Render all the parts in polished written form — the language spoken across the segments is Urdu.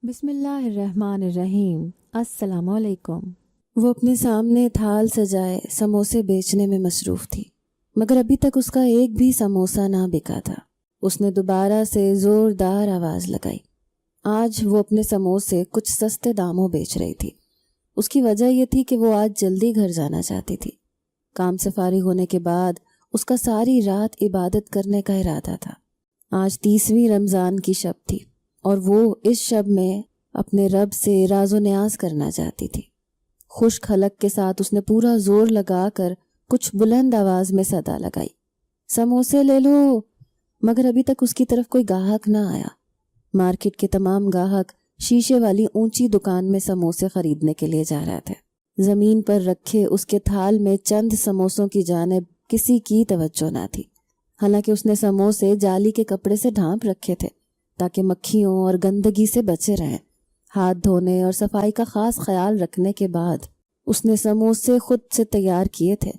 بسم اللہ الرحمن الرحیم۔ السلام علیکم۔ وہ اپنے سامنے تھال سجائے سموسے بیچنے میں مصروف تھی، مگر ابھی تک اس کا ایک بھی سموسہ نہ بکا تھا۔ اس نے دوبارہ سے زوردار آواز لگائی۔ آج وہ اپنے سموسے کچھ سستے داموں بیچ رہی تھی۔ اس کی وجہ یہ تھی کہ وہ آج جلدی گھر جانا چاہتی تھی۔ کام سے فارغ ہونے کے بعد اس کا ساری رات عبادت کرنے کا ارادہ تھا۔ آج 30ویں رمضان کی شب تھی اور وہ اس شب میں اپنے رب سے راز و نیاز کرنا چاہتی تھی۔ خشک حلق کے ساتھ اس نے پورا زور لگا کر کچھ بلند آواز میں صدا لگائی، سموسے لے لو، مگر ابھی تک اس کی طرف کوئی گاہک نہ آیا۔ مارکیٹ کے تمام گاہک شیشے والی اونچی دکان میں سموسے خریدنے کے لیے جا رہے تھے۔ زمین پر رکھے اس کے تھال میں چند سموسوں کی جانب کسی کی توجہ نہ تھی، حالانکہ اس نے سموسے جالی کے کپڑے سے ڈھانپ رکھے تھے تاکہ مکھیوں اور گندگی سے بچے رہیں۔ ہاتھ دھونے اور صفائی کا خاص خیال رکھنے کے بعد اس نے سموسے خود سے تیار کیے تھے،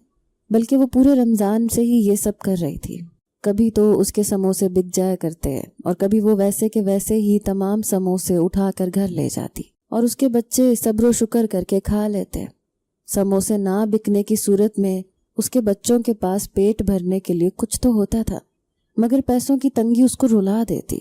بلکہ وہ پورے رمضان سے ہی یہ سب کر رہی تھی۔ کبھی تو اس کے سموسے بک جایا کرتے اور کبھی وہ ویسے کے ویسے ہی تمام سموسے اٹھا کر گھر لے جاتی اور اس کے بچے صبر و شکر کر کے کھا لیتے۔ سموسے نہ بکنے کی صورت میں اس کے بچوں کے پاس پیٹ بھرنے کے لیے کچھ تو ہوتا تھا، مگر پیسوں کی تنگی اس کو رلا دیتی۔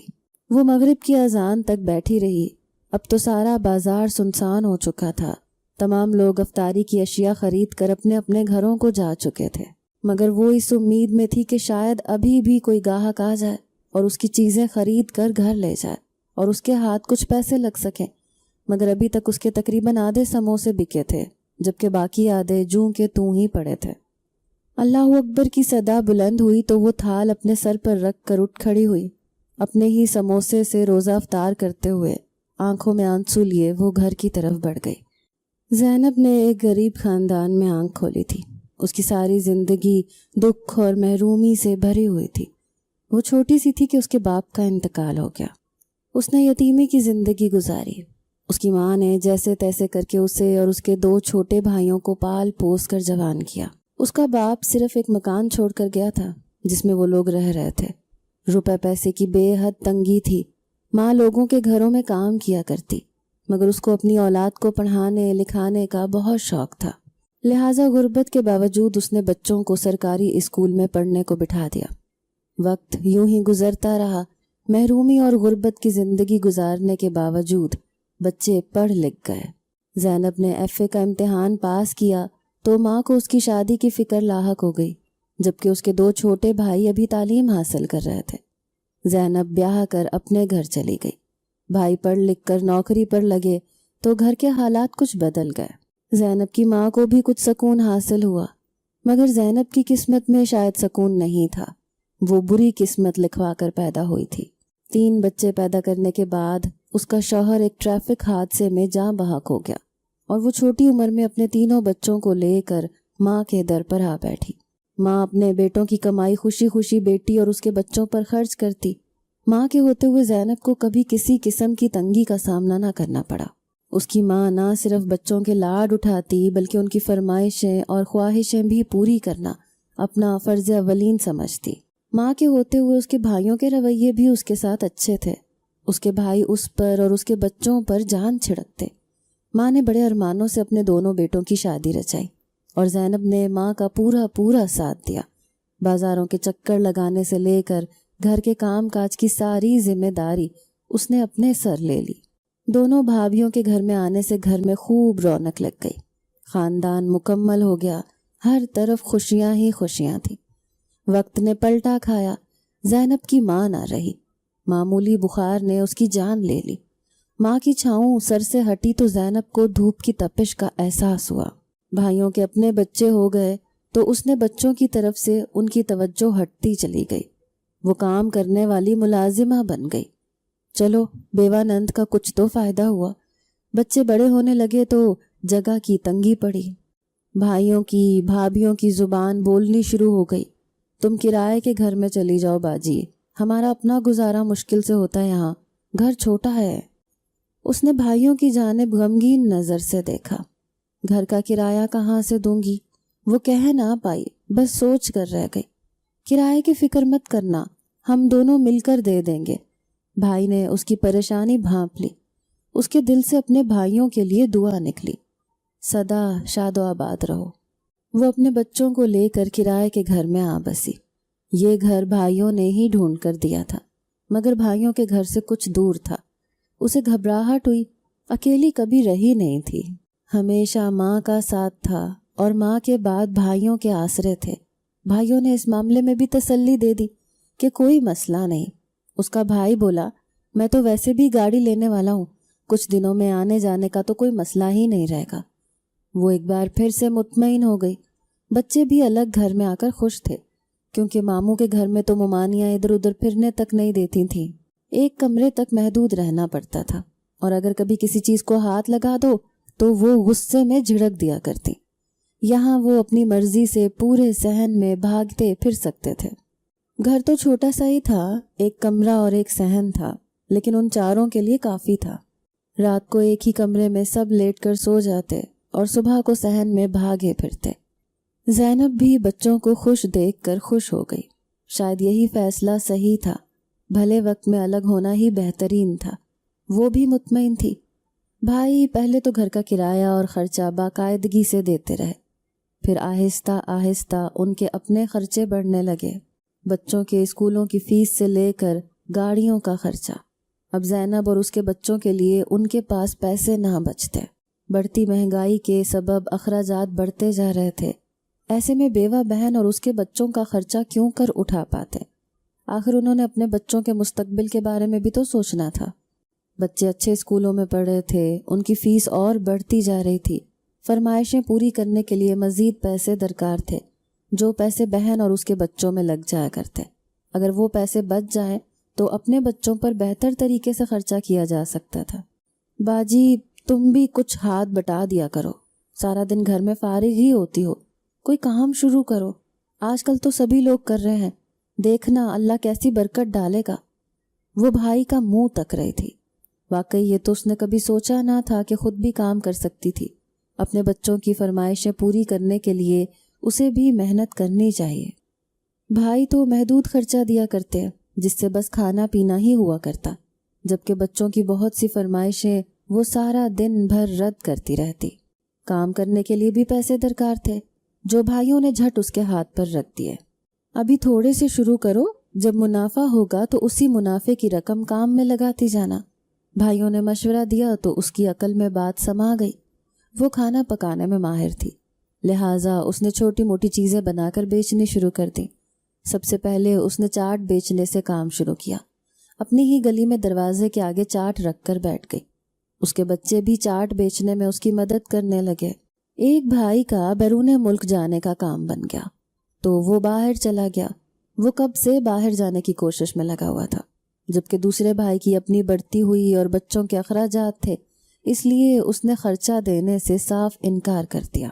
وہ مغرب کی اذان تک بیٹھی رہی۔ اب تو سارا بازار سنسان ہو چکا تھا۔ تمام لوگ افطاری کی اشیاء خرید کر اپنے اپنے گھروں کو جا چکے تھے، مگر وہ اس امید میں تھی کہ شاید ابھی بھی کوئی گاہک آ جائے اور اس کی چیزیں خرید کر گھر لے جائے اور اس کے ہاتھ کچھ پیسے لگ سکیں، مگر ابھی تک اس کے تقریباً آدھے سموسے بکے تھے، جبکہ باقی آدھے جوں کے توں ہی پڑے تھے۔ اللہ اکبر کی صدا بلند ہوئی تو وہ تھال اپنے سر پر رکھ کر اٹھ کھڑی ہوئی۔ اپنے ہی سموسے سے روزہ افطار کرتے ہوئے آنکھوں میں آنسو لیے وہ گھر کی طرف بڑھ گئی۔ زینب نے ایک غریب خاندان میں آنکھ کھولی تھی۔ اس کی ساری زندگی دکھ اور محرومی سے بھری ہوئی تھی۔ وہ چھوٹی سی تھی کہ اس کے باپ کا انتقال ہو گیا۔ اس نے یتیمی کی زندگی گزاری۔ اس کی ماں نے جیسے تیسے کر کے اسے اور اس کے 2 چھوٹے بھائیوں کو پال پوس کر جوان کیا۔ اس کا باپ صرف ایک مکان چھوڑ کر گیا تھا جس میں وہ لوگ رہ رہے تھے۔ روپے پیسے کی بے حد تنگی تھی۔ ماں لوگوں کے گھروں میں کام کیا کرتی، مگر اس کو اپنی اولاد کو پڑھانے لکھانے کا بہت شوق تھا، لہٰذا غربت کے باوجود اس نے بچوں کو سرکاری اسکول میں پڑھنے کو بٹھا دیا۔ وقت یوں ہی گزرتا رہا۔ محرومی اور غربت کی زندگی گزارنے کے باوجود بچے پڑھ لکھ گئے۔ زینب نے FA کا امتحان پاس کیا تو ماں کو اس کی شادی کی فکر لاحق ہو گئی، جبکہ اس کے 2 چھوٹے بھائی ابھی تعلیم حاصل کر رہے تھے۔ زینب بیاہ کر اپنے گھر چلی گئی۔ بھائی پڑھ لکھ کر نوکری پر لگے تو گھر کے حالات کچھ بدل گئے۔ زینب کی ماں کو بھی کچھ سکون حاصل ہوا، مگر زینب کی قسمت میں شاید سکون نہیں تھا۔ وہ بری قسمت لکھوا کر پیدا ہوئی تھی۔ 3 بچے پیدا کرنے کے بعد اس کا شوہر ایک ٹریفک حادثے میں جاں بحق ہو گیا اور وہ چھوٹی عمر میں اپنے 3 بچوں کو لے کر ماں کے در پر آ بیٹھی۔ ماں اپنے بیٹوں کی کمائی خوشی خوشی بیٹی اور اس کے بچوں پر خرچ کرتی۔ ماں کے ہوتے ہوئے زینب کو کبھی کسی قسم کی تنگی کا سامنا نہ کرنا پڑا۔ اس کی ماں نہ صرف بچوں کے لاڈ اٹھاتی بلکہ ان کی فرمائشیں اور خواہشیں بھی پوری کرنا اپنا فرض اولین سمجھتی۔ ماں کے ہوتے ہوئے اس کے بھائیوں کے رویے بھی اس کے ساتھ اچھے تھے۔ اس کے بھائی اس پر اور اس کے بچوں پر جان چھڑکتے۔ ماں نے بڑے ارمانوں سے اپنے 2 بیٹوں کی شادی رچائی اور زینب نے ماں کا پورا ساتھ دیا۔ بازاروں کے چکر لگانے سے لے کر گھر کے کام کاج کی ساری ذمہ داری اس نے اپنے سر لے لی۔ 2 بھابھیوں کے گھر میں آنے سے گھر میں خوب رونق لگ گئی۔ خاندان مکمل ہو گیا۔ ہر طرف خوشیاں ہی خوشیاں تھیں۔ وقت نے پلٹا کھایا۔ زینب کی ماں نہ رہی۔ معمولی بخار نے اس کی جان لے لی۔ ماں کی چھاؤں سر سے ہٹی تو زینب کو دھوپ کی تپش کا احساس ہوا۔ بھائیوں کے اپنے بچے ہو گئے تو اس نے بچوں کی طرف سے ان کی توجہ ہٹتی چلی گئی۔ وہ کام کرنے والی ملازمہ بن گئی۔ چلو بیوہ نند کا کچھ تو فائدہ ہوا۔ بچے بڑے ہونے لگے تو جگہ کی تنگی پڑی۔ بھائیوں کی بھابھیوں کی زبان بولنی شروع ہو گئی۔ تم کرائے کے گھر میں چلی جاؤ باجی، ہمارا اپنا گزارا مشکل سے ہوتا ہے، یہاں گھر چھوٹا ہے۔ اس نے بھائیوں کی جانب غمگین نظر سے دیکھا۔ گھر کا کرایہ کہاں سے دوں گی؟ وہ کہہ نہ پائی، بس سوچ کر رہ گئی۔ کرائے کی فکر مت کرنا، ہم دونوں مل کر دے دیں گے۔ بھائی نے اس کی پریشانی بھانپ لی۔ اس کے دل سے اپنے بھائیوں کے لیے دعا نکلی، سدا شاد و آباد رہو۔ وہ اپنے بچوں کو لے کر کرائے کے گھر میں آ بسی۔ یہ گھر بھائیوں نے ہی ڈھونڈ کر دیا تھا، مگر بھائیوں کے گھر سے کچھ دور تھا۔ اسے گھبراہٹ ہوئی، اکیلی کبھی رہی نہیں تھی۔ ہمیشہ ماں کا ساتھ تھا اور ماں کے بعد بھائیوں کے آسرے تھے۔ بھائیوں نے اس معاملے میں بھی تسلی دے دی کہ کوئی مسئلہ نہیں۔ اس کا بھائی بولا، میں تو ویسے بھی گاڑی لینے والا ہوں، کچھ دنوں میں آنے جانے کا تو کوئی مسئلہ ہی نہیں رہے گا۔ وہ ایک بار پھر سے مطمئن ہو گئی۔ بچے بھی الگ گھر میں آ کر خوش تھے، کیونکہ ماموں کے گھر میں تو ممانیاں ادھر ادھر پھرنے تک نہیں دیتی تھیں۔ ایک کمرے تک محدود رہنا پڑتا تھا، اور اگر کبھی کسی چیز کو ہاتھ لگا دو تو وہ غصے میں جھڑک دیا کرتی۔ یہاں وہ اپنی مرضی سے پورے صحن میں بھاگتے پھر سکتے تھے۔ گھر تو چھوٹا سا ہی تھا، ایک کمرہ اور ایک صحن تھا، لیکن ان چاروں کے لیے کافی تھا۔ رات کو ایک ہی کمرے میں سب لیٹ کر سو جاتے اور صبح کو صحن میں بھاگے پھرتے۔ زینب بھی بچوں کو خوش دیکھ کر خوش ہو گئی۔ شاید یہی فیصلہ صحیح تھا، بھلے وقت میں الگ ہونا ہی بہترین تھا۔ وہ بھی مطمئن تھی۔ بھائی پہلے تو گھر کا کرایہ اور خرچہ باقاعدگی سے دیتے رہے، پھر آہستہ آہستہ ان کے اپنے خرچے بڑھنے لگے، بچوں کے اسکولوں کی فیس سے لے کر گاڑیوں کا خرچہ۔ اب زینب اور اس کے بچوں کے لیے ان کے پاس پیسے نہ بچتے۔ بڑھتی مہنگائی کے سبب اخراجات بڑھتے جا رہے تھے۔ ایسے میں بیوہ بہن اور اس کے بچوں کا خرچہ کیوں کر اٹھا پاتے؟ آخر انہوں نے اپنے بچوں کے مستقبل کے بارے میں بھی تو سوچنا تھا۔ بچے اچھے اسکولوں میں پڑھ رہے تھے، ان کی فیس اور بڑھتی جا رہی تھی۔ فرمائشیں پوری کرنے کے لیے مزید پیسے درکار تھے، جو پیسے بہن اور اس کے بچوں میں لگ جایا کرتے۔ اگر وہ پیسے بچ جائیں تو اپنے بچوں پر بہتر طریقے سے خرچہ کیا جا سکتا تھا۔ باجی تم بھی کچھ ہاتھ بٹا دیا کرو، سارا دن گھر میں فارغ ہی ہوتی ہو، کوئی کام شروع کرو۔ آج کل تو سبھی لوگ کر رہے ہیں، دیکھنا اللہ کیسی برکت ڈالے گا۔ وہ بھائی کا منہ تک رہی تھی۔ واقعی یہ تو اس نے کبھی سوچا نہ تھا کہ خود بھی کام کر سکتی تھی۔ اپنے بچوں کی فرمائشیں پوری کرنے کے لیے اسے بھی محنت کرنی چاہیے۔ بھائی تو محدود خرچہ دیا کرتے، جس سے بس کھانا پینا ہی ہوا کرتا، جبکہ بچوں کی بہت سی فرمائشیں وہ سارا دن بھر رد کرتی رہتی۔ کام کرنے کے لیے بھی پیسے درکار تھے، جو بھائیوں نے جھٹ اس کے ہاتھ پر رکھ دیے۔ ابھی تھوڑے سے شروع کرو، جب منافع ہوگا تو اسی منافع کی رقم کام میں لگاتی جانا۔ بھائیوں نے مشورہ دیا تو اس کی عقل میں بات سما گئی۔ وہ کھانا پکانے میں ماہر تھی، لہٰذا اس نے چھوٹی موٹی چیزیں بنا کر بیچنی شروع کر دی۔ سب سے پہلے اس نے چاٹ بیچنے سے کام شروع کیا۔ اپنی ہی گلی میں دروازے کے آگے چاٹ رکھ کر بیٹھ گئی۔ اس کے بچے بھی چاٹ بیچنے میں اس کی مدد کرنے لگے۔ ایک بھائی کا بیرون ملک جانے کا کام بن گیا تو وہ باہر چلا گیا۔ وہ کب سے باہر جانے کی کوشش میں لگا ہوا تھا، جبکہ دوسرے بھائی کی اپنی بڑھتی ہوئی اور بچوں کے اخراجات تھے، اس لیے اس نے خرچہ دینے سے صاف انکار کر دیا۔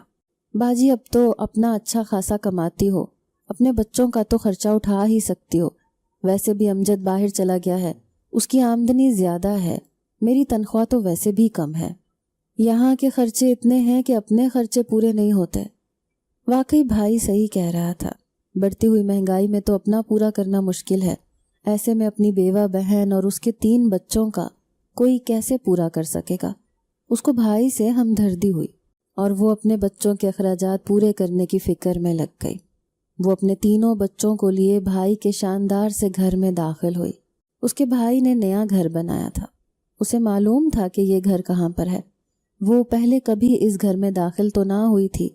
باجی اب تو اپنا اچھا خاصا کماتی ہو، اپنے بچوں کا تو خرچہ اٹھا ہی سکتی ہو۔ ویسے بھی امجد باہر چلا گیا ہے، اس کی آمدنی زیادہ ہے، میری تنخواہ تو ویسے بھی کم ہے۔ یہاں کے خرچے اتنے ہیں کہ اپنے خرچے پورے نہیں ہوتے۔ واقعی بھائی صحیح کہہ رہا تھا، بڑھتی ہوئی مہنگائی میں تو اپنا پورا کرنا مشکل ہے، ایسے میں اپنی بیوہ بہن اور اس کے 3 بچوں کا کوئی کیسے پورا کر سکے گا؟ اس کو بھائی سے ہمدردی ہوئی اور وہ اپنے بچوں کے اخراجات پورے کرنے کی فکر میں لگ گئی۔ وہ اپنے 3 بچوں کو لیے بھائی کے شاندار سے گھر میں داخل ہوئی۔ اس کے بھائی نے نیا گھر بنایا تھا، اسے معلوم تھا کہ یہ گھر کہاں پر ہے۔ وہ پہلے کبھی اس گھر میں داخل تو نہ ہوئی تھی،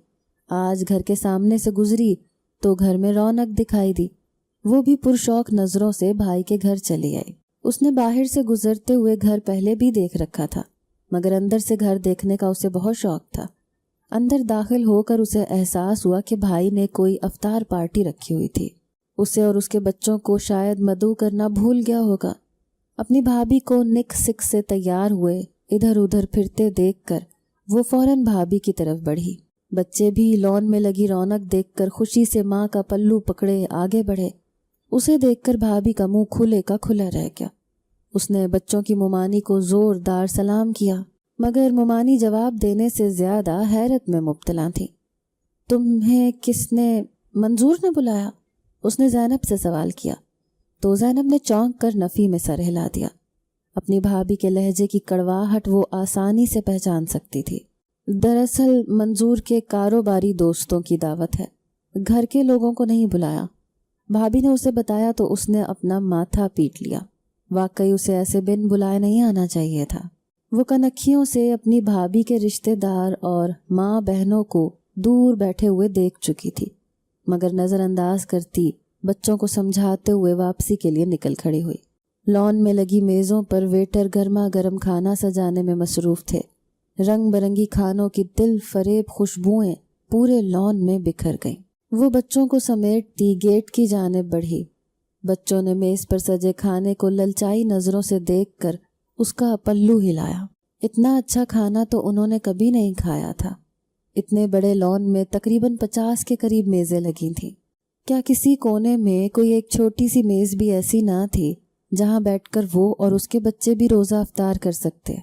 آج گھر کے سامنے سے گزری تو گھر میں رونق دکھائی دی۔ وہ بھی پرشوق نظروں سے بھائی کے گھر چلی آئی۔ اس نے باہر سے گزرتے ہوئے گھر پہلے بھی دیکھ رکھا تھا، مگر اندر سے گھر دیکھنے کا اسے بہت شوق تھا۔ اندر داخل ہو کر اسے احساس ہوا کہ بھائی نے کوئی افطار پارٹی رکھی ہوئی تھی۔ اسے اور اس کے بچوں کو شاید مدعو کرنا بھول گیا ہوگا۔ اپنی بھابھی کو نک سک سے تیار ہوئے ادھر ادھر پھرتے دیکھ کر وہ فوراً بھابھی کی طرف بڑھی۔ بچے بھی لون میں لگی رونق دیکھ کر خوشی سے ماں کا پلو پکڑے آگے بڑھے۔ اسے دیکھ کر بھابھی کا منہ کھلے کا کھلا رہ گیا۔ اس نے بچوں کی ممانی کو زوردار سلام کیا، مگر ممانی جواب دینے سے زیادہ حیرت میں مبتلا تھی۔ تمہیں کس نے، منظور نے بلایا؟ اس نے زینب سے سوال کیا تو زینب نے چونک کر نفی میں سر ہلا دیا۔ اپنی بھابھی کے لہجے کی کڑواہٹ وہ آسانی سے پہچان سکتی تھی۔ دراصل منظور کے کاروباری دوستوں کی دعوت ہے، گھر کے لوگوں کو نہیں بلایا۔ بھابھی نے اسے بتایا تو اس نے اپنا ماتھا پیٹ لیا۔ واقعی اسے ایسے بن بلائے نہیں آنا چاہیے تھا۔ وہ کنکھیوں سے اپنی بھابھی کے رشتہ دار اور ماں بہنوں کو دور بیٹھے ہوئے دیکھ چکی تھی، مگر نظر انداز کرتی بچوں کو سمجھاتے ہوئے واپسی کے لیے نکل کھڑی ہوئی۔ لان میں لگی میزوں پر ویٹر گرما گرم کھانا سجانے میں مصروف تھے۔ رنگ برنگی کھانوں کی دل فریب خوشبوئیں پورے لان میں بکھر گئیں۔ وہ بچوں کو سمیٹتی گیٹ کی جانب بڑھی۔ بچوں نے میز پر سجے کھانے کو للچائی نظروں سے دیکھ کر اس کا پلو ہلایا۔ اتنا اچھا کھانا تو انہوں نے کبھی نہیں کھایا تھا۔ اتنے بڑے لان میں تقریباً 50 کے قریب میزیں لگی تھیں۔ کیا کسی کونے میں کوئی ایک چھوٹی سی میز بھی ایسی نہ تھی جہاں بیٹھ کر وہ اور اس کے بچے بھی روزہ افطار کر سکتے؟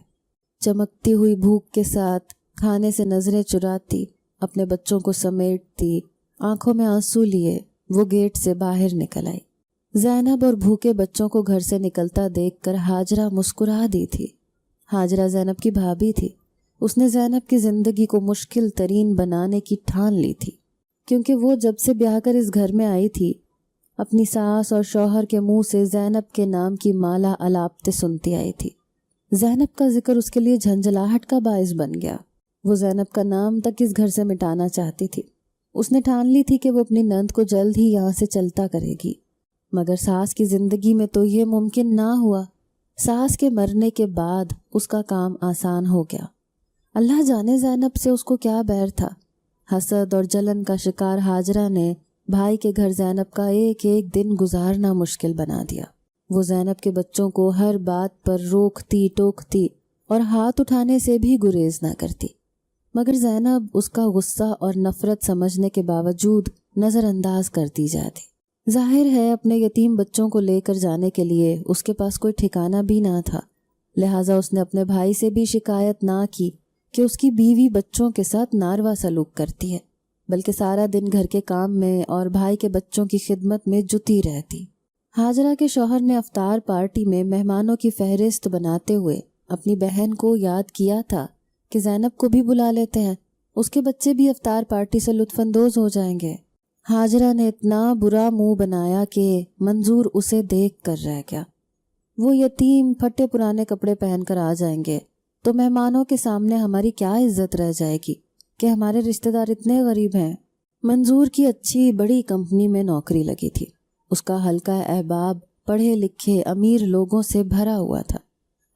چمکتی ہوئی بھوک کے ساتھ کھانے سے نظریں چراتی، اپنے بچوں کو سمیٹتی، آنکھوں میں آنسو لیے وہ گیٹ سے باہر نکل آئی۔ زینب اور بھوکے بچوں کو گھر سے نکلتا دیکھ کر ہاجرہ مسکرا دی تھی۔ ہاجرہ زینب کی بھابھی تھی۔ اس نے زینب کی زندگی کو مشکل ترین بنانے کی ٹھان لی تھی، کیونکہ وہ جب سے بیاہ کر اس گھر میں آئی تھی اپنی ساس اور شوہر کے منہ سے زینب کے نام کی مالا الاپتے سنتی آئی تھی۔ زینب کا ذکر اس کے لیے جھنجھلاہٹ کا باعث بن گیا۔ وہ زینب کا نام تک اس گھر سے مٹانا چاہتی تھی۔ اس نے ٹھان لی تھی کہ وہ اپنی نند کو جلد ہی یہاں سے چلتا کرے گی، مگر ساس کی زندگی میں تو یہ ممکن نہ ہوا۔ ساس کے مرنے کے بعد اس کا کام آسان ہو گیا۔ اللہ جانے زینب سے اس کو کیا بیر تھا۔ حسد اور جلن کا شکار ہاجرہ نے بھائی کے گھر زینب کا ایک ایک دن گزارنا مشکل بنا دیا۔ وہ زینب کے بچوں کو ہر بات پر روکتی ٹوکتی اور ہاتھ اٹھانے سے بھی گریز نہ کرتی، مگر زینب اس کا غصہ اور نفرت سمجھنے کے باوجود نظر انداز کرتی جاتی۔ ظاہر ہے اپنے یتیم بچوں کو لے کر جانے کے لیے اس کے پاس کوئی ٹھکانہ بھی نہ تھا، لہٰذا اس نے اپنے بھائی سے بھی شکایت نہ کی کہ اس کی بیوی بچوں کے ساتھ ناروا سلوک کرتی ہے، بلکہ سارا دن گھر کے کام میں اور بھائی کے بچوں کی خدمت میں جٹی رہتی۔ ہاجرہ کے شوہر نے افطار پارٹی میں مہمانوں کی فہرست بناتے ہوئے اپنی بہن کو یاد کیا تھا کہ زینب کو بھی بلا لیتے ہیں، اس کے بچے بھی افطار پارٹی سے لطف اندوز ہو جائیں گے۔ ہاجرہ نے اتنا برا منہ بنایا کہ منظور اسے دیکھ کر رہ گیا۔ وہ یتیم پھٹے پرانے کپڑے پہن کر آ جائیں گے تو مہمانوں کے سامنے ہماری کیا عزت رہ جائے گی کہ ہمارے رشتہ دار اتنے غریب ہیں۔ منظور کی اچھی بڑی کمپنی میں نوکری لگی تھی۔ اس کا حلقہ احباب پڑھے لکھے امیر لوگوں سے بھرا ہوا تھا۔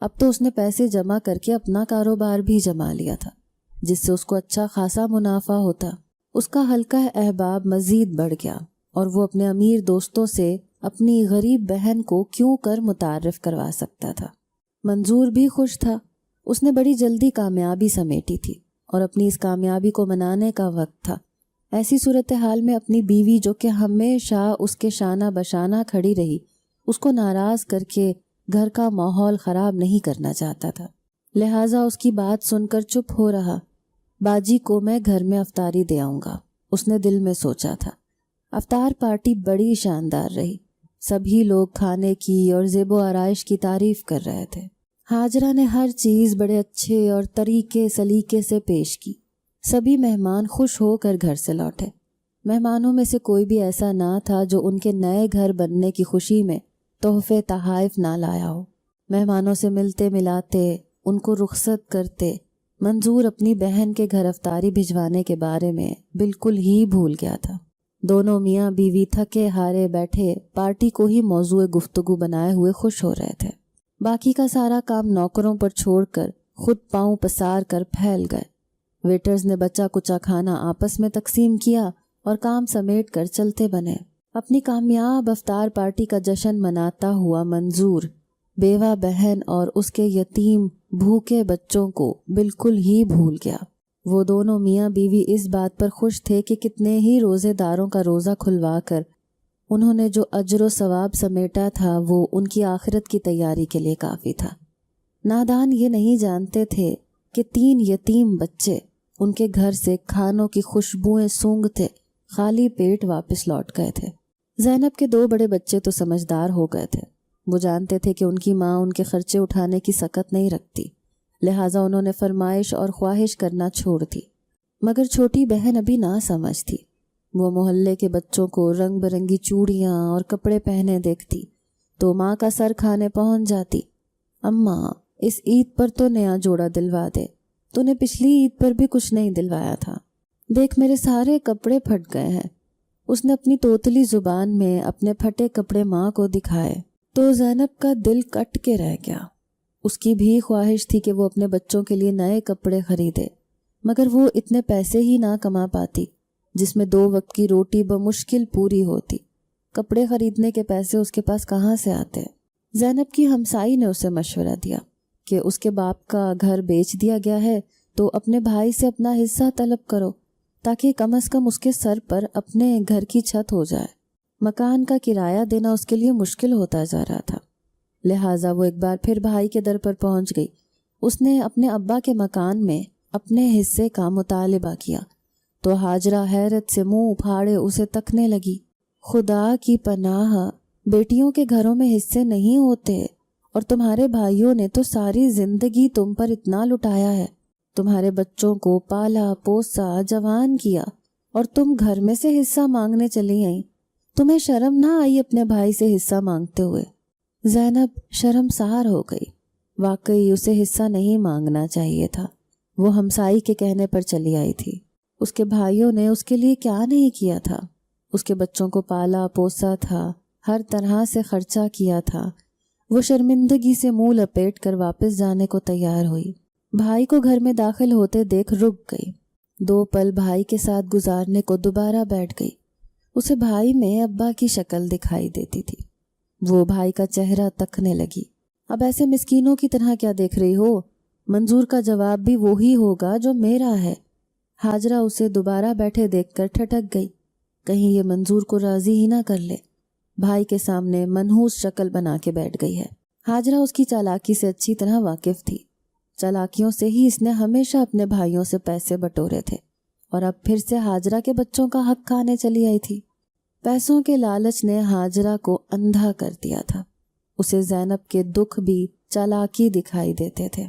اب تو اس نے پیسے جمع کر کے اپنا کاروبار بھی جما لیا تھا، جس سے اس کو اچھا خاصا منافع ہوتا۔ اس کا حلقہ احباب مزید بڑھ گیا اور وہ اپنے امیر دوستوں سے اپنی غریب بہن کو کیوں کر متعارف کروا سکتا تھا۔ منظور بھی خوش تھا۔ اس نے بڑی جلدی کامیابی سمیٹی تھی اور اپنی اس کامیابی کو منانے کا وقت تھا۔ ایسی صورتحال میں اپنی بیوی جو کہ ہمیشہ اس کے شانہ بشانہ کھڑی رہی، اس کو ناراض کر کے گھر کا ماحول خراب نہیں کرنا چاہتا تھا، لہٰذا اس کی بات سن کر چپ ہو رہا۔ باجی کو میں گھر میں افطاری دے آؤں گا، اس نے دل میں سوچا تھا۔ افطار پارٹی بڑی شاندار رہی۔ سبھی لوگ کھانے کی اور زیب و آرائش کی تعریف کر رہے تھے۔ ہاجرہ نے ہر چیز بڑے اچھے اور طریقے سلیقے سے پیش کی۔ سبھی مہمان خوش ہو کر گھر سے لوٹے۔ مہمانوں میں سے کوئی بھی ایسا نہ تھا جو ان کے نئے گھر بننے کی خوشی میں تحفے تحائف نہ لایا ہو۔ مہمانوں سے ملتے ملاتے، ان کو رخصت کرتے، منظور اپنی بہن کے گھر افطاری بھجوانے کے بارے میں بالکل ہی بھول گیا تھا۔ دونوں میاں بیوی تھکے ہارے بیٹھے پارٹی کو ہی موضوع گفتگو بنائے ہوئے خوش ہو رہے تھے۔ باقی کا سارا کام نوکروں پر چھوڑ کر خود پاؤں پسار کر پھیل گئے۔ ویٹرز نے بچا کچا کھانا آپس میں تقسیم کیا اور کام سمیٹ کر چلتے بنے۔ اپنی کامیاب افطار پارٹی کا جشن مناتا ہوا منظور بیوہ بہن اور اس کے یتیم بھوکے بچوں کو بالکل ہی بھول گیا۔ وہ دونوں میاں بیوی اس بات پر خوش تھے کہ کتنے ہی روزے داروں کا روزہ کھلوا کر انہوں نے جو اجر و ثواب سمیٹا تھا وہ ان کی آخرت کی تیاری کے لیے کافی تھا۔ نادان یہ نہیں جانتے تھے کہ 3 یتیم بچے ان کے گھر سے کھانوں کی خوشبوئیں سونگھتے خالی پیٹ واپس لوٹ گئے تھے۔ زینب کے 2 بڑے بچے تو سمجھدار ہو گئے تھے۔ وہ جانتے تھے کہ ان کی ماں ان کے خرچے اٹھانے کی سکت نہیں رکھتی، لہٰذا انہوں نے فرمائش اور خواہش کرنا چھوڑ دی۔ مگر چھوٹی بہن ابھی نہ سمجھ تھی۔ وہ محلے کے بچوں کو رنگ برنگی چوڑیاں اور کپڑے پہنے دیکھتی تو ماں کا سر کھانے پہنچ جاتی۔ اماں، اس عید پر تو نیا جوڑا دلوا دے، تو نے پچھلی عید پر بھی کچھ نہیں دلوایا تھا، دیکھ میرے سارے کپڑے پھٹ گئے ہیں۔ اس نے اپنی توتلی زبان میں اپنے پھٹے کپڑے ماں کو دکھائے تو زینب کا دل کٹ کے رہ گیا۔ اس کی بھی خواہش تھی کہ وہ اپنے بچوں کے لیے نئے کپڑے خریدے، مگر وہ اتنے پیسے ہی نہ کما پاتی جس میں 2 وقت کی روٹی بمشکل پوری ہوتی۔ کپڑے خریدنے کے پیسے اس کے پاس کہاں سے آتے؟ زینب کی ہمسائی نے اسے مشورہ دیا کہ اس کے باپ کا گھر بیچ دیا گیا ہے تو اپنے بھائی سے اپنا حصہ طلب کرو تاکہ کم از کم اس کے سر پر اپنے گھر کی چھت ہو جائے۔ مکان کا کرایہ دینا اس کے لیے مشکل ہوتا جا رہا تھا، لہٰذا وہ ایک بار پھر بھائی کے در پر پہنچ گئی۔ اس نے اپنے ابا کے مکان میں اپنے حصے کا مطالبہ کیا تو ہاجرہ حیرت سے منہ اپھاڑے اسے تکنے لگی۔ خدا کی پناہ، بیٹیوں کے گھروں میں حصے نہیں ہوتے، اور تمہارے بھائیوں نے تو ساری زندگی تم پر اتنا لٹایا ہے، تمہارے بچوں کو پالا پوسا جوان کیا، اور تم گھر میں سے حصہ مانگنے چلی آئیں۔ تمہیں شرم نہ آئی اپنے بھائی سے حصہ مانگتے ہوئے؟ زینب شرمسار ہو گئی۔ واقعی اسے حصہ نہیں مانگنا چاہیے تھا، وہ ہمسائی کے کہنے پر چلی آئی تھی۔ اس کے بھائیوں نے اس کے لیے کیا نہیں کیا تھا؟ اس کے بچوں کو پالا پوسا تھا، ہر طرح سے خرچہ کیا تھا۔ وہ شرمندگی سے منہ لپیٹ کر واپس جانے کو تیار ہوئی۔ بھائی کو گھر میں داخل ہوتے دیکھ رک گئی۔ 2 پل بھائی کے ساتھ گزارنے کو دوبارہ بیٹھ گئی۔ اسے بھائی میں ابا کی شکل دکھائی دیتی تھی۔ وہ بھائی کا چہرہ تکنے لگی۔ اب ایسے مسکینوں کی طرح کیا دیکھ رہی ہو؟ منظور کا جواب بھی وہی ہوگا جو میرا ہے۔ ہاجرہ اسے دوبارہ بیٹھے دیکھ کر ٹھٹک گئی، کہیں یہ منظور کو راضی ہی نہ کر لے۔ بھائی کے سامنے منحوس شکل بنا کے بیٹھ گئی ہے۔ ہاجرہ اس کی چالاکی سے اچھی طرح واقف تھی۔ چالاکیوں سے ہی اس نے ہمیشہ اپنے بھائیوں سے پیسے بٹورے تھے، اور اب پھر سے ہاجرہ کے بچوں کا حق کھانے چلی آئی تھی۔ پیسوں کے لالچ نے ہاجرہ کو اندھا کر دیا تھا۔ اسے زینب کے دکھ بھی چالاکی دکھائی دیتے تھے۔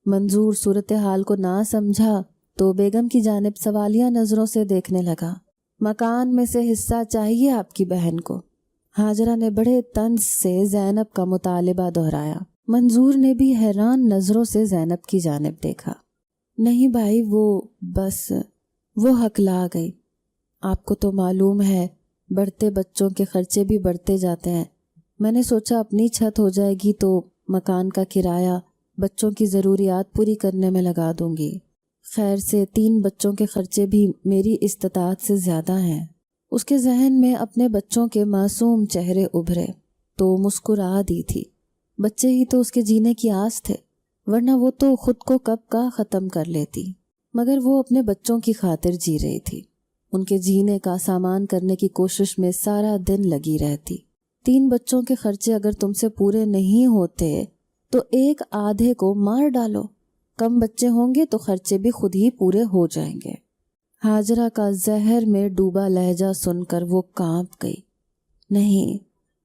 منظور صورتحال کو نہ سمجھا تو بیگم کی جانب سوالیہ نظروں سے دیکھنے لگا۔ مکان میں سے حصہ چاہیے آپ کی بہن کو؟ ہاجرہ نے بڑے طنز سے زینب کا مطالبہ دہرایا۔ منظور نے بھی حیران نظروں سے زینب کی جانب دیکھا۔ نہیں بھائی، وہ ہکلا گئی۔ آپ کو تو معلوم ہے بڑھتے بچوں کے خرچے بھی بڑھتے جاتے ہیں۔ میں نے سوچا اپنی چھت ہو جائے گی تو مکان کا کرایہ بچوں کی ضروریات پوری کرنے میں لگا دوں گی۔ خیر سے 3 بچوں کے خرچے بھی میری استطاعت سے زیادہ ہیں۔ اس کے ذہن میں اپنے بچوں کے معصوم چہرے ابھرے تو مسکرا دی تھی۔ بچے ہی تو اس کے جینے کی آس تھے، ورنہ وہ تو خود کو کب کا ختم کر لیتی۔ مگر وہ اپنے بچوں کی خاطر جی رہی تھی، ان کے جینے کا سامان کرنے کی کوشش میں سارا دن لگی رہتی۔ 3 بچوں کے خرچے اگر تم سے پورے نہیں ہوتے تو ایک آدھے کو مار ڈالو، کم بچے ہوں گے تو خرچے بھی خود ہی پورے ہو جائیں گے۔ ہاجرہ کا زہر میں ڈوبا لہجہ سن کر وہ کانپ گئی۔ نہیں،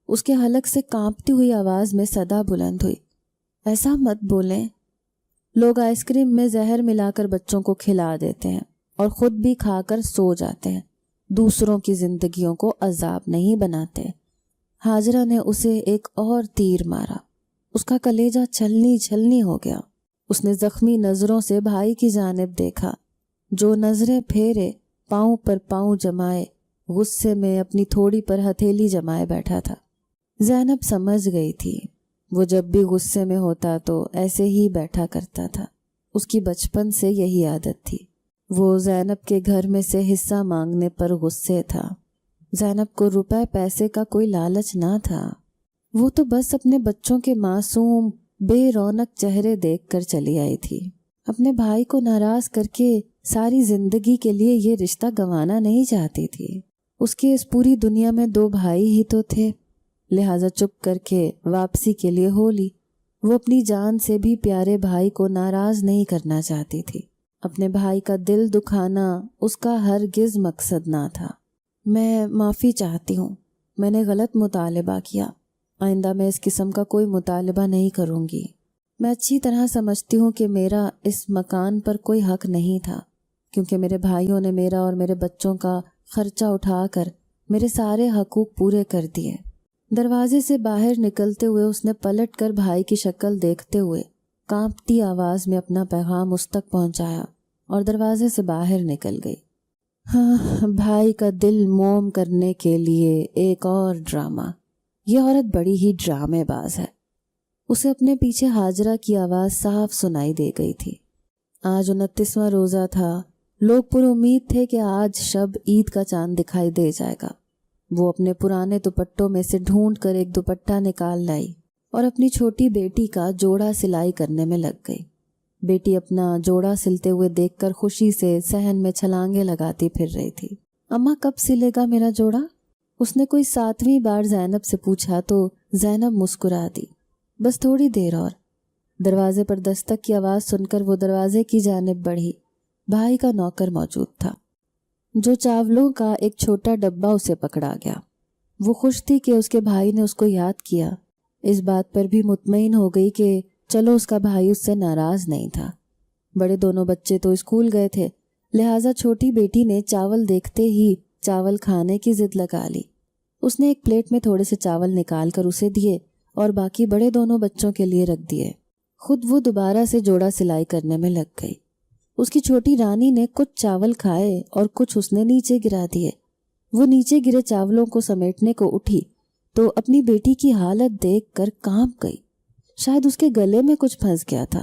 اس کے حلق سے کانپتی ہوئی آواز میں صدا بلند ہوئی، ایسا مت بولیں۔ لوگ آئس کریم میں زہر ملا کر بچوں کو کھلا دیتے ہیں اور خود بھی کھا کر سو جاتے ہیں، دوسروں کی زندگیوں کو عذاب نہیں بناتے۔ ہاجرہ نے اسے ایک اور تیر مارا۔ اس کا کلیجہ چھلنی چھلنی ہو گیا۔ اس نے زخمی نظروں سے بھائی کی جانب دیکھا، جو نظریں پھیرے پاؤں پر پاؤں جمائے غصے میں اپنی تھوڑی پر ہتھیلی جمائے بیٹھا تھا۔ زینب سمجھ گئی تھی، وہ جب بھی غصے میں ہوتا تو ایسے ہی بیٹھا کرتا تھا۔ اس کی بچپن سے یہی عادت تھی۔ وہ زینب کے گھر میں سے حصہ مانگنے پر غصے تھا۔ زینب کو روپے پیسے کا کوئی لالچ نہ تھا، وہ تو بس اپنے بچوں کے معصوم بے رونق چہرے دیکھ کر چلی آئی تھی۔ اپنے بھائی کو ناراض کر کے ساری زندگی کے لیے یہ رشتہ گنوانا نہیں چاہتی تھی۔ اس کے اس پوری دنیا میں 2 بھائی ہی تو تھے، لہٰذا چپ کر کے واپسی کے لیے ہو لی۔ وہ اپنی جان سے بھی پیارے بھائی کو ناراض نہیں کرنا چاہتی تھی۔ اپنے بھائی کا دل دکھانا اس کا ہرگز مقصد نہ تھا۔ میں معافی چاہتی ہوں، میں نے غلط مطالبہ کیا۔ آئندہ میں اس قسم کا کوئی مطالبہ نہیں کروں گی۔ میں اچھی طرح سمجھتی ہوں کہ میرا اس مکان پر کوئی حق نہیں تھا، کیونکہ میرے بھائیوں نے میرا اور میرے بچوں کا خرچہ اٹھا کر میرے سارے حقوق پورے کر دیے۔ دروازے سے باہر نکلتے ہوئے اس نے پلٹ کر بھائی کی شکل دیکھتے ہوئے کانپتی آواز میں اپنا پیغام اس تک پہنچایا اور دروازے سے باہر نکل گئی۔ ہاں، بھائی کا دل موم کرنے کے لیے ایک اور ڈرامہ۔ یہ عورت بڑی ہی ڈرامے باز ہے۔ اسے اپنے پیچھے ہاجرہ کی آواز صاف سنائی دے گئی تھی۔ آج 29واں روزہ تھا۔ لوگ پر امید تھے کہ آج شب عید کا چاند دکھائی دے جائے گا۔ وہ اپنے پرانے دوپٹوں میں سے ڈھونڈ کر ایک دوپٹہ نکال لائی اور اپنی چھوٹی بیٹی کا جوڑا سلائی کرنے میں لگ گئی۔ بیٹی اپنا جوڑا سلتے ہوئے دیکھ کر خوشی سے صحن میں چھلانگیں لگاتی پھر رہی تھی۔ اماں کب سلے گا میرا جوڑا؟ اس نے کوئی 7ویں بار زینب سے پوچھا تو زینب مسکرا دی۔ بس تھوڑی دیر اور۔ دروازے پر دستک کی آواز سن کر وہ دروازے کی جانب بڑھی۔ بھائی کا نوکر موجود تھا، جو چاولوں کا ایک چھوٹا ڈبہ اسے پکڑا گیا۔ وہ خوش تھی کہ اس کے بھائی نے اس کو یاد کیا۔ اس بات پر بھی مطمئن ہو گئی کہ چلو اس کا بھائی اس سے ناراض نہیں تھا۔ بڑے دونوں بچے تو اسکول گئے تھے، لہٰذا چھوٹی بیٹی نے چاول دیکھتے ہی چاول کھانے کی ضد لگا لی۔ اس نے ایک پلیٹ میں تھوڑے سے چاول نکال کر اسے دیے اور باقی بڑے دونوں بچوں کے لیے رکھ دیے۔ خود وہ دوبارہ سے جوڑا سلائی کرنے میں لگ گئی۔ اس کی چھوٹی رانی نے کچھ چاول کھائے اور کچھ اس نے نیچے گرا دیے۔ وہ نیچے گرے چاولوں کو سمیٹنے کو اٹھی تو اپنی بیٹی کی حالت دیکھ کر کانپ گئی۔ شاید اس کے گلے میں کچھ پھنس گیا تھا۔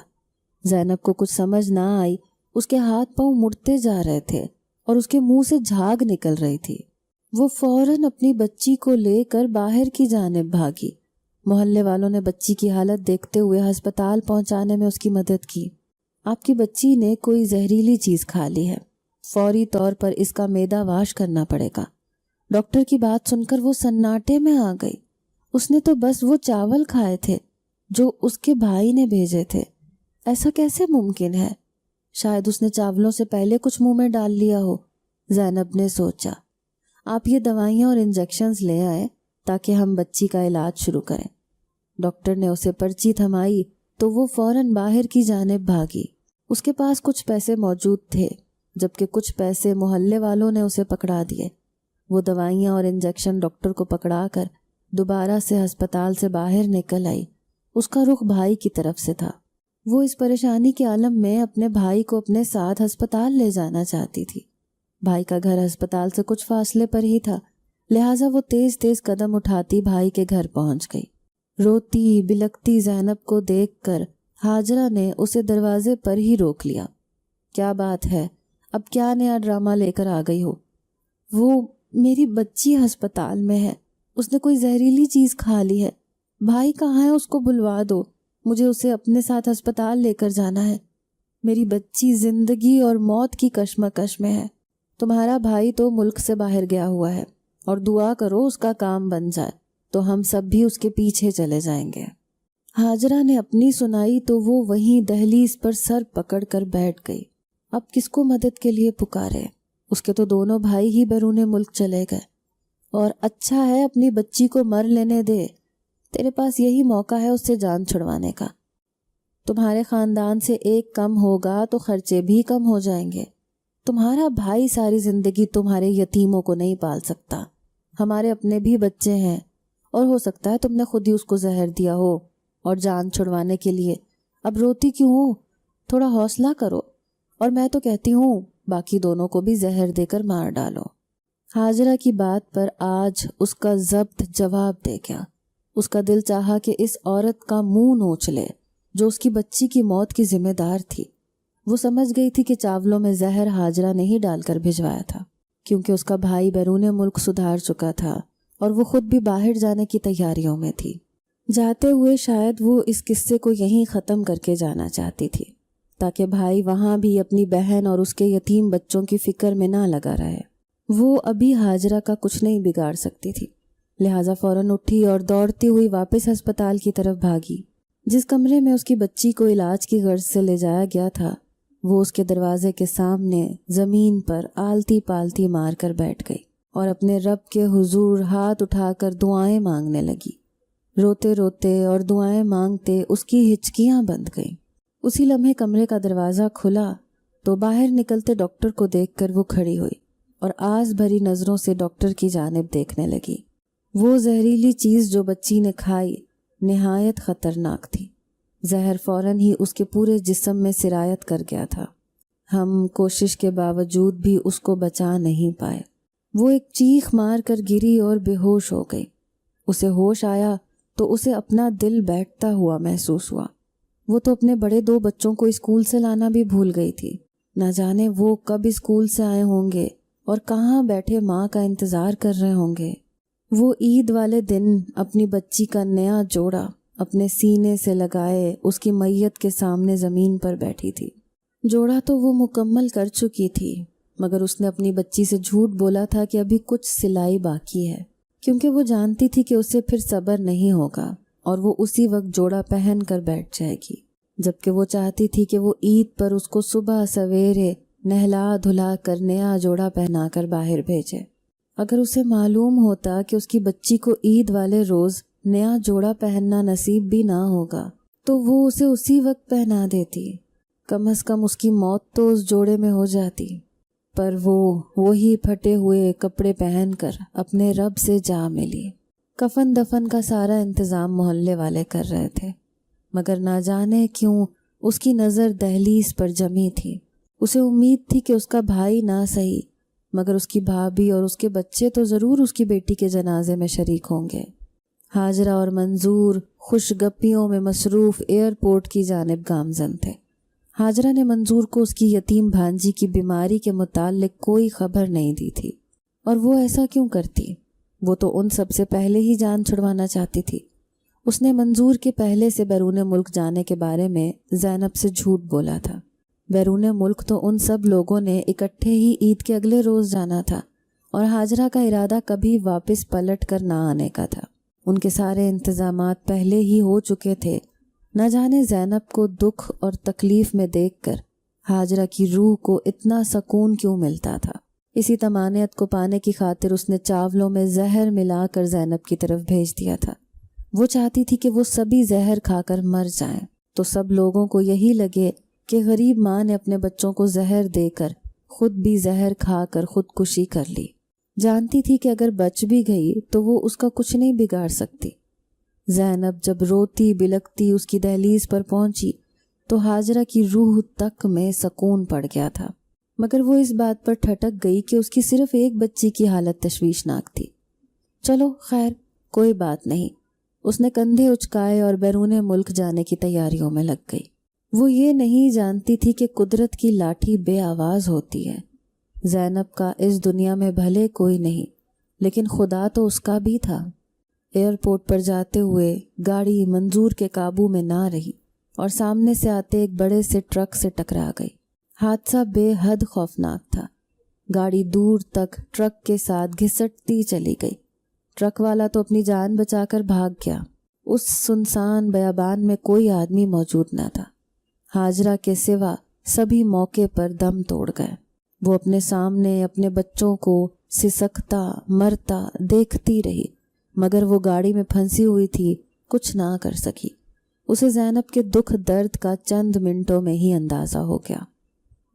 زینب کو کچھ سمجھ نہ آئی۔ اس کے ہاتھ پاؤں مڑتے جا رہے تھے اور اس کے منہ سے جھاگ نکل رہی تھی۔ وہ فوراً اپنی بچی کو لے کر باہر کی جانب بھاگی۔ محلے والوں نے بچی کی حالت دیکھتے ہوئے ہسپتال پہنچانے میں اس کی مدد کی۔ آپ کی بچی نے کوئی زہریلی چیز کھا لی ہے، فوری طور پر اس کا معدہ واش کرنا پڑے گا۔ ڈاکٹر کی بات سن کر وہ سناٹے میں آ گئی۔ اس نے تو بس وہ چاول کھائے تھے جو اس کے بھائی نے بھیجے تھے۔ ایسا کیسے ممکن ہے؟ شاید اس نے چاولوں سے پہلے کچھ منہ میں ڈال لیا ہو، زینب نے سوچا۔ آپ یہ دوائیاں اور انجیکشنز لے آئے تاکہ ہم بچی کا علاج شروع کریں۔ ڈاکٹر نے اسے پرچی تھمائی تو وہ فوراً باہر کی جانب بھاگی۔ اس کے پاس کچھ پیسے موجود تھے، جبکہ کچھ پیسے محلے والوں نے اسے پکڑا دیے۔ وہ دوائیاں اور انجیکشن ڈاکٹر کو پکڑا کر دوبارہ سے ہسپتال سے باہر نکل آئی۔ اس کا رخ بھائی کی طرف سے تھا۔ وہ اس پریشانی کے عالم میں اپنے بھائی کو اپنے ساتھ ہسپتال لے جانا چاہتی تھی۔ بھائی کا گھر ہسپتال سے کچھ فاصلے پر ہی تھا، لہٰذا وہ تیز تیز قدم اٹھاتی بھائی کے گھر پہنچ گئی۔ روتی بلکتی زینب کو دیکھ کر ہاجرہ نے اسے دروازے پر ہی روک لیا۔ کیا بات ہے؟ اب کیا نیا ڈرامہ لے کر آ گئی ہو؟ وہ میری بچی ہسپتال میں ہے، اس نے کوئی زہریلی چیز کھا لی ہے۔ بھائی کہاں ہے؟ اس کو بلوا دو، مجھے اسے اپنے ساتھ ہسپتال لے کر جانا ہے۔ میری بچی زندگی اور موت کی کشمکش میں ہے۔ تمہارا بھائی تو ملک سے باہر گیا ہوا ہے اور دعا کرو اس کا کام بن جائے تو ہم سب بھی اس کے پیچھے چلے جائیں گے۔ ہاجرہ نے اپنی سنائی تو وہ وہیں دہلیز پر سر پکڑ کر بیٹھ گئی۔ اب کس کو مدد کے لیے پکارے؟ اس کے تو دونوں بھائی ہی بیرون ملک چلے گئے، اور اچھا ہے اپنی بچی کو مر لینے دے۔ تیرے پاس یہی موقع ہے اس سے جان چھڑوانے کا۔ تمہارے خاندان سے ایک کم ہوگا تو خرچے بھی کم ہو جائیں گے۔ تمہارا بھائی ساری زندگی تمہارے یتیموں کو نہیں پال سکتا۔ ہمارے اپنے بھی بچے ہیں، اور ہو سکتا ہے تم نے خود ہی اس کو زہر دیا ہو، اور جان چھڑوانے کے لیے اب روتی کیوں ہو؟ تھوڑا حوصلہ کرو، اور میں تو کہتی ہوں باقی دونوں کو بھی زہر دے کر مار ڈالو۔ ہاجرہ کی بات پر آج اس کا ضبط جواب دے گیا۔ اس کا دل چاہا کہ اس عورت کا منہ نوچ لے جو اس کی بچی کی موت کی ذمہ دار تھی۔ وہ سمجھ گئی تھی کہ چاولوں میں زہر ہاجرہ نے ہی ڈال کر بھجوایا تھا، کیونکہ اس کا بھائی بیرون ملک سدھار چکا تھا اور وہ خود بھی باہر جانے کی تیاریوں میں تھی۔ جاتے ہوئے شاید وہ اس قصے کو یہیں ختم کر کے جانا چاہتی تھی، تاکہ بھائی وہاں بھی اپنی بہن اور اس کے یتیم بچوں کی فکر میں نہ لگا رہے۔ وہ ابھی ہاجرہ کا کچھ نہیں بگاڑ سکتی تھی، لہٰذا فوراً اٹھی اور دوڑتی ہوئی واپس ہسپتال کی طرف بھاگی۔ جس کمرے میں اس کی بچی کو علاج کی غرض سے لے جایا گیا تھا، وہ اس کے دروازے کے سامنے زمین پر آلتی پالتی مار کر بیٹھ گئی اور اپنے رب کے حضور ہاتھ اٹھا کر دعائیں مانگنے لگی۔ روتے روتے اور دعائیں مانگتے اس کی ہچکیاں بند گئیں۔ اسی لمحے کمرے کا دروازہ کھلا تو باہر نکلتے ڈاکٹر کو دیکھ کر وہ کھڑی ہوئی اور آس بھری نظروں سے ڈاکٹر کی جانب دیکھنے لگی۔ وہ زہریلی چیز جو بچی نے کھائی نہایت خطرناک تھی۔ زہر فوراً ہی اس کے پورے جسم میں سرایت کر گیا تھا۔ ہم کوشش کے باوجود بھی اس کو بچا نہیں پائے۔ وہ ایک چیخ مار کر گری اور بے ہوش ہو گئی۔ اسے ہوش آیا تو اسے اپنا دل بیٹھتا ہوا محسوس ہوا۔ وہ تو اپنے بڑے 2 بچوں کو اسکول سے لانا بھی بھول گئی تھی۔ نہ جانے وہ کب اسکول سے آئے ہوں گے اور کہاں بیٹھے ماں کا انتظار کر رہے ہوں گے۔ وہ عید والے دن اپنی بچی کا نیا جوڑا اپنے سینے سے لگائے اس کی میت کے سامنے زمین پر بیٹھی تھی۔ جوڑا تو وہ مکمل کر چکی تھی، مگر اس نے اپنی بچی سے جھوٹ بولا تھا کہ ابھی کچھ سلائی باقی ہے، کیونکہ وہ جانتی تھی کہ اسے پھر صبر نہیں ہوگا اور وہ اسی وقت جوڑا پہن کر بیٹھ جائے گی، جبکہ وہ چاہتی تھی کہ وہ عید پر اس کو صبح سویرے نہلا دھلا کر نیا جوڑا پہنا کر باہر بھیجے۔ اگر اسے معلوم ہوتا کہ اس کی بچی کو عید والے روز نیا جوڑا پہننا نصیب بھی نہ ہوگا تو وہ اسے اسی وقت پہنا دیتی، کم از کم اس کی موت تو اس جوڑے میں ہو جاتی۔ پر وہ وہی پھٹے ہوئے کپڑے پہن کر اپنے رب سے جا ملی۔ کفن دفن کا سارا انتظام محلے والے کر رہے تھے، مگر نہ جانے کیوں اس کی نظر دہلیز پر جمی تھی۔ اسے امید تھی کہ اس کا بھائی نہ سہی مگر اس کی بھابھی اور اس کے بچے تو ضرور اس کی بیٹی کے جنازے میں شریک ہوں گے۔ ہاجرہ اور منظور خوش گپیوں میں مصروف ایئرپورٹ کی جانب گامزن تھے۔ ہاجرہ نے منظور کو اس کی یتیم بھانجی کی بیماری کے متعلق کوئی خبر نہیں دی تھی، اور وہ ایسا کیوں کرتی؟ وہ تو ان سب سے پہلے ہی جان چھڑوانا چاہتی تھی۔ اس نے منظور کے پہلے سے بیرون ملک جانے کے بارے میں زینب سے جھوٹ بولا تھا۔ بیرون ملک تو ان سب لوگوں نے اکٹھے ہی عید کے اگلے روز جانا تھا، اور ہاجرہ کا ارادہ کبھی واپس پلٹ کر نہ آنے کا تھا۔ ان کے سارے انتظامات پہلے ہی ہو چکے تھے۔ نہ جانے زینب کو دکھ اور تکلیف میں دیکھ کر ہاجرہ کی روح کو اتنا سکون کیوں ملتا تھا۔ اسی طمانینت کو پانے کی خاطر اس نے چاولوں میں زہر ملا کر زینب کی طرف بھیج دیا تھا۔ وہ چاہتی تھی کہ وہ سبھی زہر کھا کر مر جائیں تو سب لوگوں کو یہی لگے کہ غریب ماں نے اپنے بچوں کو زہر دے کر خود بھی زہر کھا کر خودکشی کر لی۔ جانتی تھی کہ اگر بچ بھی گئی تو وہ اس کا کچھ نہیں بگاڑ سکتی۔ زینب جب روتی بلکتی اس کی دہلیز پر پہنچی تو ہاجرہ کی روح تک میں سکون پڑ گیا تھا، مگر وہ اس بات پر ٹھٹک گئی کہ اس کی صرف ایک بچی کی حالت تشویشناک تھی۔ چلو خیر، کوئی بات نہیں، اس نے کندھے اچکائے اور بیرون ملک جانے کی تیاریوں میں لگ گئی۔ وہ یہ نہیں جانتی تھی کہ قدرت کی لاٹھی بے آواز ہوتی ہے۔ زینب کا اس دنیا میں بھلے کوئی نہیں، لیکن خدا تو اس کا بھی تھا۔ ایئرپورٹ پر جاتے ہوئے گاڑی منظور کے قابو میں نہ رہی اور سامنے سے آتے ایک بڑے سے ٹرک سے ٹکرا گئی۔ حادثہ بے حد خوفناک تھا۔ گاڑی دور تک ٹرک کے ساتھ گھسٹتی چلی گئی۔ ٹرک والا تو اپنی جان بچا کر بھاگ گیا۔ اس سنسان بیابان میں کوئی آدمی موجود نہ تھا۔ ہاجرہ کے سوا سبھی موقع پر دم توڑ گئے۔ وہ اپنے سامنے اپنے بچوں کو سسکتا مرتا دیکھتی رہی، مگر وہ گاڑی میں پھنسی ہوئی تھی، کچھ نہ کر سکی۔ اسے زینب کے دکھ درد کا چند منٹوں میں ہی اندازہ ہو گیا۔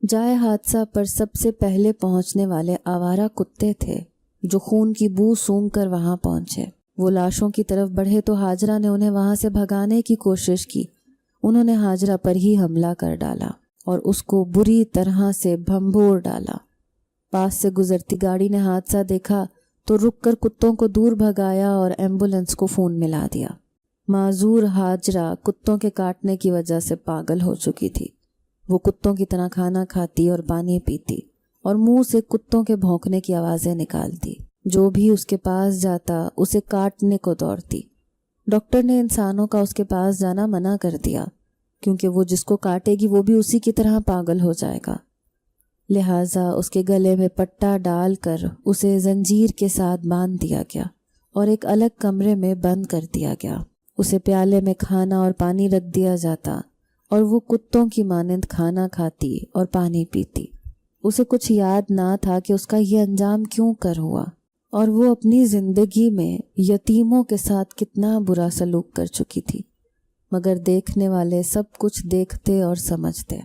جائے حادثہ پر سب سے پہلے پہنچنے والے آوارہ کتے تھے جو خون کی بو سونگھ کر وہاں پہنچے۔ وہ لاشوں کی طرف بڑھے تو ہاجرہ نے انہیں وہاں سے بھگانے کی کوشش کی۔ انہوں نے ہاجرہ پر ہی حملہ کر ڈالا اور اس کو بری طرح سے بھنبور ڈالا۔ پاس سے گزرتی گاڑی نے حادثہ دیکھا تو رک کر کتوں کو دور بھگایا اور ایمبولنس کو فون ملا دیا۔ معذور ہاجرہ کتوں کے کاٹنے کی وجہ سے پاگل ہو چکی تھی۔ وہ کتوں کی طرح کھانا کھاتی اور پانی پیتی اور منہ سے کتوں کے بھونکنے کی آوازیں نکالتی۔ جو بھی اس کے پاس جاتا اسے کاٹنے کو دوڑتی۔ ڈاکٹر نے انسانوں کا اس کے پاس جانا منع کر دیا، کیونکہ وہ جس کو کاٹے گی وہ بھی اسی کی طرح پاگل ہو جائے گا۔ لہٰذا اس کے گلے میں پٹا ڈال کر اسے زنجیر کے ساتھ باندھ دیا گیا اور ایک الگ کمرے میں بند کر دیا گیا۔ اسے پیالے میں کھانا اور پانی رکھ دیا جاتا اور وہ کتوں کی مانند کھانا کھاتی اور پانی پیتی۔ اسے کچھ یاد نہ تھا کہ اس کا یہ انجام کیوں کر ہوا۔ اور وہ اپنی زندگی میں یتیموں کے ساتھ کتنا برا سلوک کر چکی تھی، مگر دیکھنے والے سب کچھ دیکھتے اور سمجھتے۔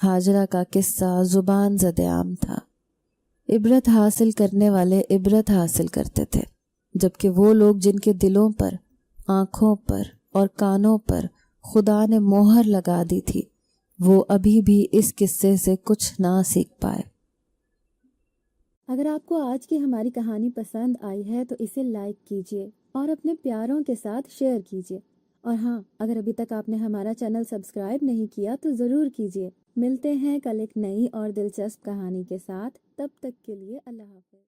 ہاجرہ کا قصہ زبان زد عام تھا۔ عبرت حاصل کرنے والے عبرت حاصل کرتے تھے، جبکہ وہ لوگ جن کے دلوں پر، آنکھوں پر اور کانوں پر خدا نے مہر لگا دی تھی، وہ ابھی بھی اس قصے سے کچھ نہ سیکھ پائے۔ اگر آپ کو آج کی ہماری کہانی پسند آئی ہے تو اسے لائک کیجیے اور اپنے پیاروں کے ساتھ شیئر کیجیے، اور ہاں، اگر ابھی تک آپ نے ہمارا چینل سبسکرائب نہیں کیا تو ضرور کیجیے۔ ملتے ہیں کل ایک نئی اور دلچسپ کہانی کے ساتھ، تب تک کے لیے اللہ حافظ۔